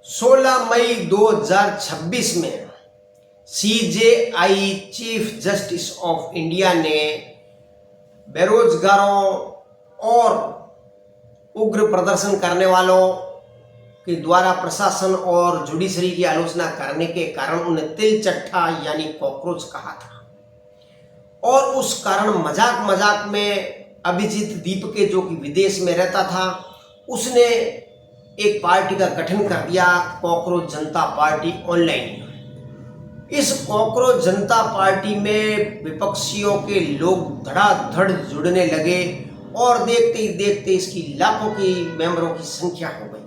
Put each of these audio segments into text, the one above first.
16 मई 2026 में CJI chief justice of India ने बेरोजगारों और उग्र प्रदर्शन करने वालों के द्वारा प्रशासन और जुडिशरी की आलोचना करने के कारण उन्हें तिलचट्टा यानी कॉकरोच कहा था। और उस कारण मजाक मजाक में अभिजीत दीपके, जो कि विदेश में रहता था, उसने एक पार्टी का गठन कर दिया, कॉकरोच जनता पार्टी ऑनलाइन। इस कॉकरोच जनता पार्टी में विपक्षियों के लोग धड़ाधड़ जुड़ने लगे और देखते ही देखते इसकी लाखों की मेंबरों की संख्या हो गई।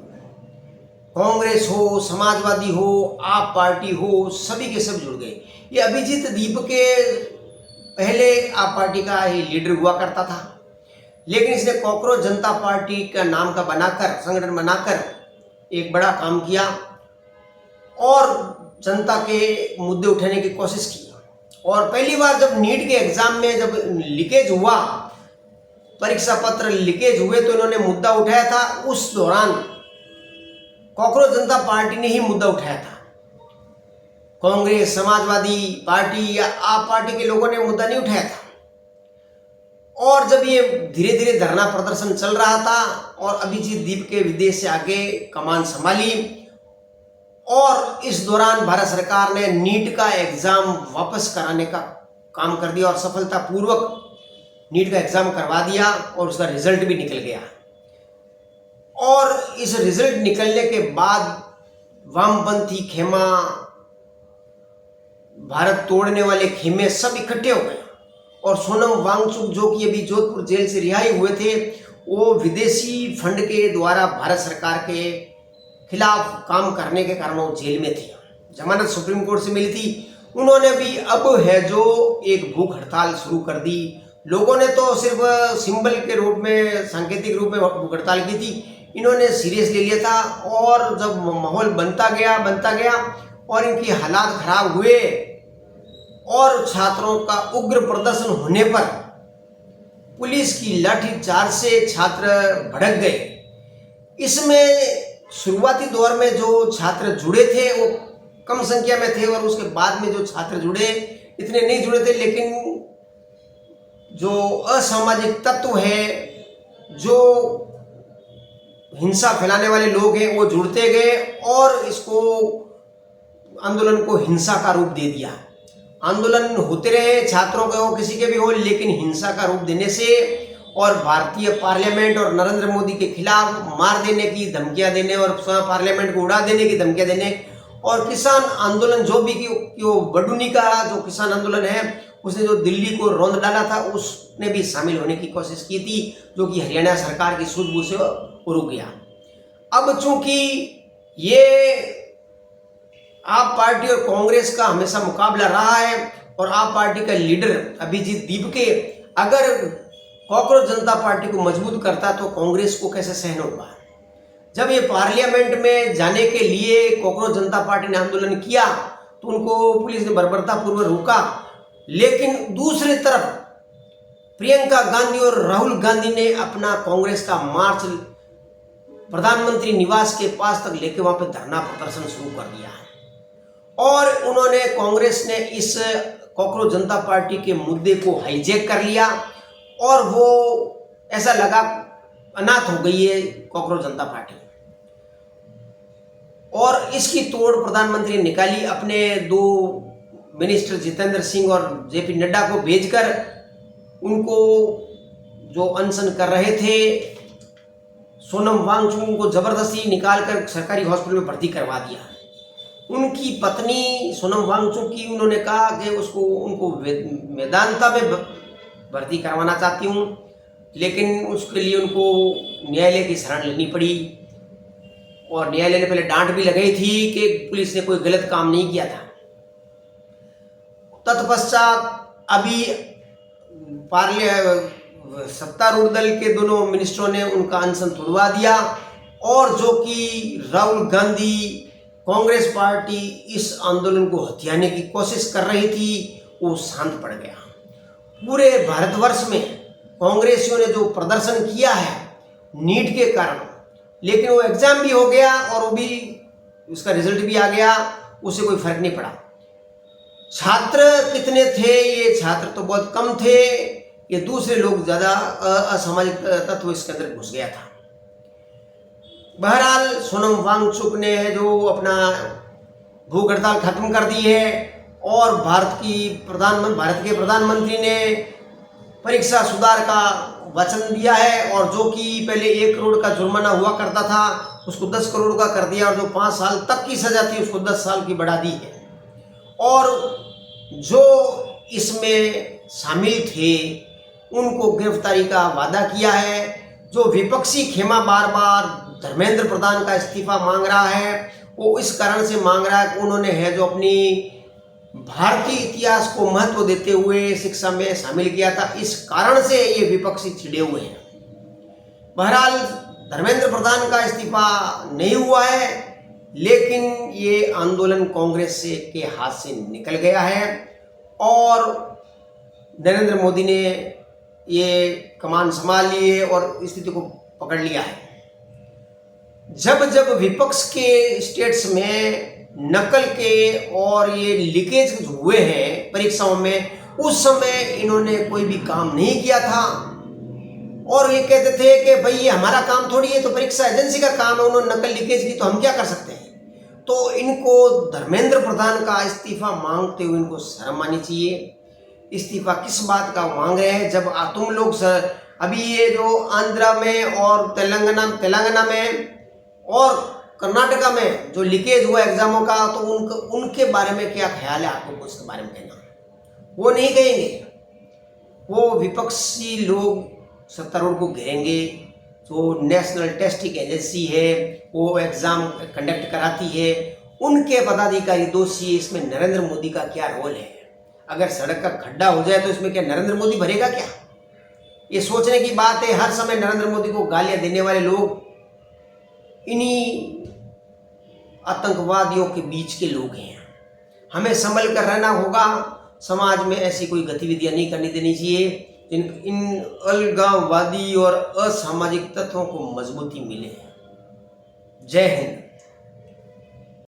कांग्रेस हो, समाजवादी हो, आप पार्टी हो, सभी के सब जुड़ गए। ये अभिजीत दीपके पहले आप पार्टी का ही लीडर हुआ करता था, लेकिन इसने कॉकरोच जनता पार्टी का नाम का बनाकर, संगठन बनाकर एक बड़ा काम किया और जनता के मुद्दे उठाने की कोशिश की। और पहली बार जब नीट के एग्जाम में जब लीकेज हुआ, परीक्षा पत्र लीकेज हुए, तो इन्होंने मुद्दा उठाया था। उस दौरान कॉकरोच जनता पार्टी ने ही मुद्दा उठाया था। कांग्रेस, समाजवादी पार्टी या आप पार्टी के लोगों ने मुद्दा नहीं उठाया था। और जब ये धीरे धीरे धरना प्रदर्शन चल रहा था और अभिजीत दीपके विदेश से आगे कमान संभाली, और इस दौरान भारत सरकार ने नीट का एग्जाम वापस कराने का काम कर दिया और सफलतापूर्वक नीट का एग्जाम करवा दिया और उसका रिजल्ट भी निकल गया। और इस रिजल्ट निकलने के बाद वामपंथी खेमा, भारत तोड़ने वाले खेमे सब इकट्ठे हो गए और सोनम वांगचुक, जो कि अभी जोधपुर जेल से रिहाई हुए थे, वो विदेशी फंड के द्वारा भारत सरकार के खिलाफ काम करने के कारण वो जेल में थे। जमानत सुप्रीम कोर्ट से मिली थी। उन्होंने भी अब है जो एक भूख हड़ताल शुरू कर दी। लोगों ने तो सिर्फ सिंबल के रूप में, सांकेतिक रूप में भूख हड़ताल की थी, इन्होंने सीरियस ले लिया था। और जब माहौल बनता गया और इनकी हालात खराब हुए और छात्रों का उग्र प्रदर्शन होने पर पुलिस की लाठीचार्ज से छात्र भड़क गए। इसमें शुरुआती दौर में जो छात्र जुड़े थे वो कम संख्या में थे और उसके बाद में जो छात्र जुड़े इतने नहीं जुड़े थे, लेकिन जो असामाजिक तत्व है, जो हिंसा फैलाने वाले लोग हैं, वो जुड़ते गए और इसको आंदोलन को हिंसा का रूप दे दिया। आंदोलन होते रहे, छात्रों के हो, किसी के भी हो, लेकिन हिंसा का रूप देने से और भारतीय पार्लियामेंट और नरेंद्र मोदी के खिलाफ मार देने की धमकियां देने और पार्लियामेंट को उड़ा देने की धमकियां देने, और किसान आंदोलन जो भी बडूनी का जो किसान आंदोलन है, उसने जो दिल्ली को रौंद डाला था, उसने भी शामिल होने की कोशिश की थी, जो कि हरियाणा सरकार की सूझबूझ से रुक गया। अब चूंकि ये आप पार्टी और कांग्रेस का हमेशा मुकाबला रहा है और आप पार्टी का लीडर अभिजीत दीपके अगर कॉकरोच जनता पार्टी को मजबूत करता तो कांग्रेस को कैसे सहन होगा। जब ये पार्लियामेंट में जाने के लिए कॉकरोच जनता पार्टी ने आंदोलन किया तो उनको पुलिस ने बर्बरतापूर्वक रोका, लेकिन दूसरी तरफ प्रियंका गांधी और राहुल गांधी ने अपना कांग्रेस का मार्च प्रधानमंत्री निवास के पास तक लेके वहां पे धरना प्रदर्शन शुरू कर दिया है। और उन्होंने, कांग्रेस ने इस कॉकरोच जनता पार्टी के मुद्दे को हाईजैक कर लिया और वो ऐसा लगा अनाथ हो गई है कॉकरोच जनता पार्टी। और इसकी तोड़ प्रधानमंत्री ने निकाली, अपने 2 मिनिस्टर जितेंद्र सिंह और जेपी नड्डा को भेजकर उनको, जो अनशन कर रहे थे, सोनम वांगचुक को जबरदस्ती निकालकर सरकारी हॉस्पिटल में भर्ती करवा दिया। उनकी पत्नी सोनम वांगचुक की उन्होंने कहा कि उनको वेदांता में भर्ती करवाना चाहती हूँ, लेकिन उसके लिए उनको न्यायालय की शरण लेनी पड़ी और न्यायालय ने पहले डांट भी लगाई थी कि पुलिस ने कोई गलत काम नहीं किया था। तत्पश्चात अभी सत्तारूढ़ दल के दोनों मिनिस्टरों ने उनका अनशन तुड़वा दिया और जो कि राहुल गांधी, कांग्रेस पार्टी इस आंदोलन को हथियाने की कोशिश कर रही थी, वो शांत पड़ गया। पूरे भारतवर्ष में कांग्रेसियों ने जो प्रदर्शन किया है नीट के कारण, लेकिन वो एग्जाम भी हो गया और वो भी उसका रिजल्ट भी आ गया, उसे कोई फर्क नहीं पड़ा। छात्र कितने थे? ये छात्र तो बहुत कम थे, ये दूसरे लोग ज्यादा असामाजिक तत्व इसके अंदर घुस गया था। बहरहाल सोनम वांगचुक ने जो अपना भूख हड़ताल खत्म कर दी है और भारत के प्रधानमंत्री ने परीक्षा सुधार का वचन दिया है, और जो कि पहले 1 करोड़ का जुर्माना हुआ करता था उसको 10 करोड़ का कर दिया, और जो 5 साल तक की सजा थी उसको 10 साल की बढ़ा दी है। और जो इसमें शामिल थे उनको गिरफ्तारी का वादा किया है। जो विपक्षी खेमा बार बार धर्मेंद्र प्रधान का इस्तीफा मांग रहा है, वो इस कारण से मांग रहा है कि उन्होंने है जो अपनी भारतीय इतिहास को महत्व देते हुए शिक्षा में शामिल किया था, इस कारण से ये विपक्षी छिड़े हुए हैं। बहरहाल धर्मेंद्र प्रधान का इस्तीफा नहीं हुआ है, लेकिन ये आंदोलन कांग्रेस के हाथ से निकल गया है और नरेंद्र मोदी ने ये कमान संभाल ली है और स्थिति को पकड़ लिया है। जब जब विपक्ष के स्टेट्स में नकल के और ये लीकेज हुए हैं परीक्षाओं में, उस समय इन्होंने कोई भी काम नहीं किया था और ये कहते थे कि भाई ये हमारा काम थोड़ी है, तो परीक्षा एजेंसी का काम है, उन्होंने नकल लीकेज की तो हम क्या कर सकते हैं। तो इनको धर्मेंद्र प्रधान का इस्तीफा मांगते हुए इनको शर्म आनी चाहिए। इस्तीफा किस बात का मांग रहे हैं? जब तुम लोग अभी ये जो आंध्रा में और तेलंगाना में और कर्नाटका में जो लीकेज हुआ एग्जामों का, तो उनके बारे में क्या ख्याल है आपको? उसके बारे में कहना, वो नहीं कहेंगे। वो विपक्षी लोग सत्तारूढ़ को घेरेंगे। जो नेशनल टेस्टिंग एजेंसी है वो एग्जाम कंडक्ट कराती है, उनके पदाधिकारी दोषी है। इसमें नरेंद्र मोदी का क्या रोल है? अगर सड़क का खड्डा हो जाए तो इसमें क्या नरेंद्र मोदी भरेगा क्या? ये सोचने की बात है। हर समय नरेंद्र मोदी को गालियां देने वाले लोग इन्हीं आतंकवादियों के बीच के लोग हैं। हमें संभल कर रहना होगा। समाज में ऐसी कोई गतिविधियां नहीं करनी देनी चाहिए इन अलगाववादी और असामाजिक तत्वों को मजबूती मिले। जय हिंद।